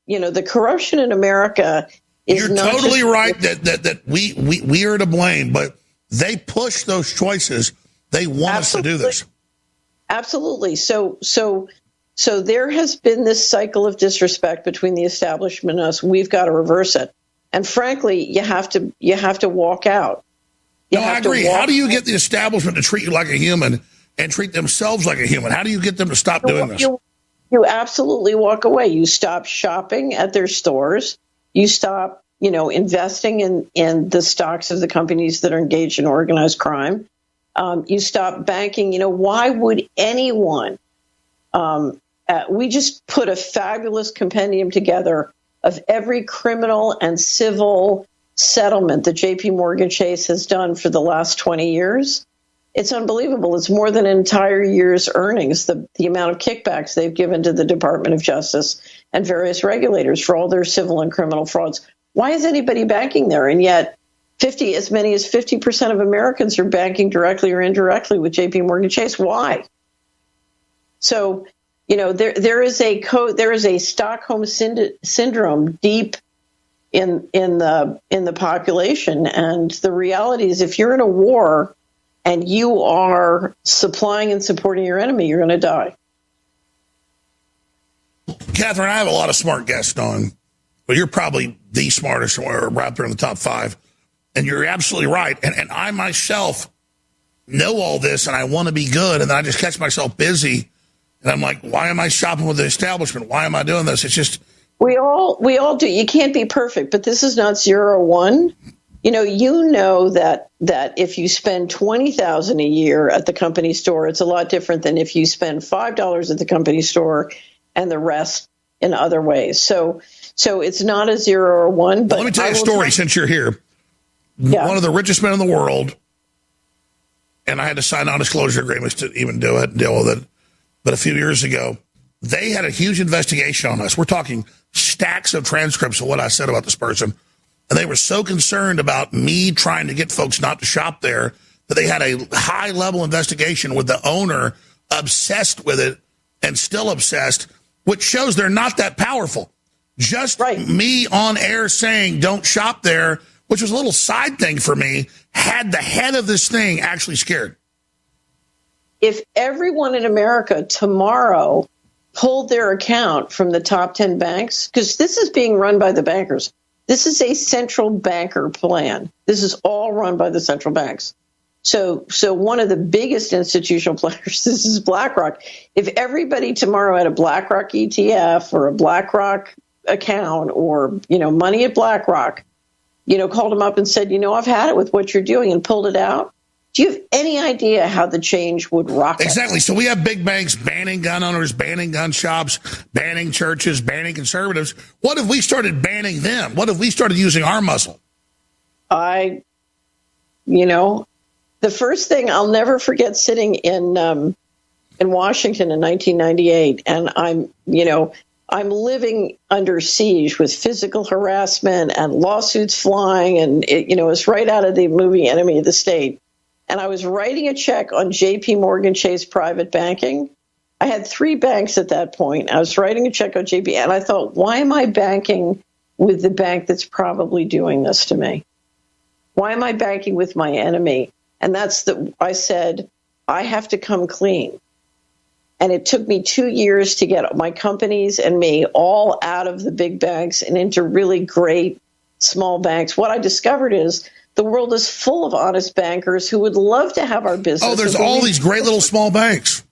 The corruption in America is You're not totally just, right that we are to blame, but they push those choices. They want us to do this. Absolutely. So there has been this cycle of disrespect between the establishment and us. We've got to reverse it. And frankly, you have to walk out. I agree. How do you get the establishment to treat you like a human and treat themselves like a human? How do you get them to stop doing this? You absolutely walk away. You stop shopping at their stores. You stop, investing in the stocks of the companies that are engaged in organized crime. You stop banking. Why would anyone? We just put a fabulous compendium together of every criminal and civil settlement that JP Morgan Chase has done for the last 20 years. It's unbelievable. It's more than an entire year's earnings, the amount of kickbacks they've given to the Department of Justice and various regulators for all their civil and criminal frauds. Why is anybody banking there? And yet as many as 50% of Americans are banking directly or indirectly with JP Morgan Chase. Why? So, there is a Stockholm syndrome deep in the population. And the reality is, if you're in a war and you are supplying and supporting your enemy, you're going to die. Catherine, I have a lot of smart guests on, but you're probably the smartest, or right there in the top 5. And you're absolutely right. And I myself know all this, and I want to be good, and then I just catch myself busy, and I'm like, why am I shopping with the establishment? Why am I doing this? It's just... We all do. You can't be perfect, but this is not 0 or 1. That if you spend $20,000 a year at the company store, it's a lot different than if you spend $5 at the company store and the rest in other ways. So it's not a 0 or 1. But let me tell you a story since you're here. Yeah. One of the richest men in the world, and I had to sign non-disclosure agreements to even deal with it. But a few years ago, they had a huge investigation on us. We're talking stacks of transcripts of what I said about this person. And they were so concerned about me trying to get folks not to shop there that they had a high-level investigation with the owner obsessed with it and still obsessed, which shows they're not that powerful. Just me on air saying don't shop there, which was a little side thing for me, had the head of this thing actually scared. If everyone in America tomorrow pulled their account from the top 10 banks, because this is being run by the bankers. This is a central banker plan. This is all run by the central banks. So one of the biggest institutional players, this is BlackRock. If everybody tomorrow had a BlackRock ETF or a BlackRock account or, money at BlackRock, called them up and said, I've had it with what you're doing, and pulled it out, do you have any idea how the change would rocket? Exactly. So we have big banks banning gun owners, banning gun shops, banning churches, banning conservatives. What if we started banning them? What if we started using our muscle? The first thing, I'll never forget sitting in Washington in 1998, and I'm living under siege with physical harassment and lawsuits flying, and it was right out of the movie Enemy of the State. And I was writing a check on JP Morgan Chase Private Banking. I had 3 banks at that point. I was writing a check on JP, and I thought, why am I banking with the bank that's probably doing this to me? Why am I banking with my enemy? And I said, I have to come clean. And it took me 2 years to get my companies and me all out of the big banks and into really great small banks. What I discovered is the world is full of honest bankers who would love to have our business. Oh, there's all these great little small banks.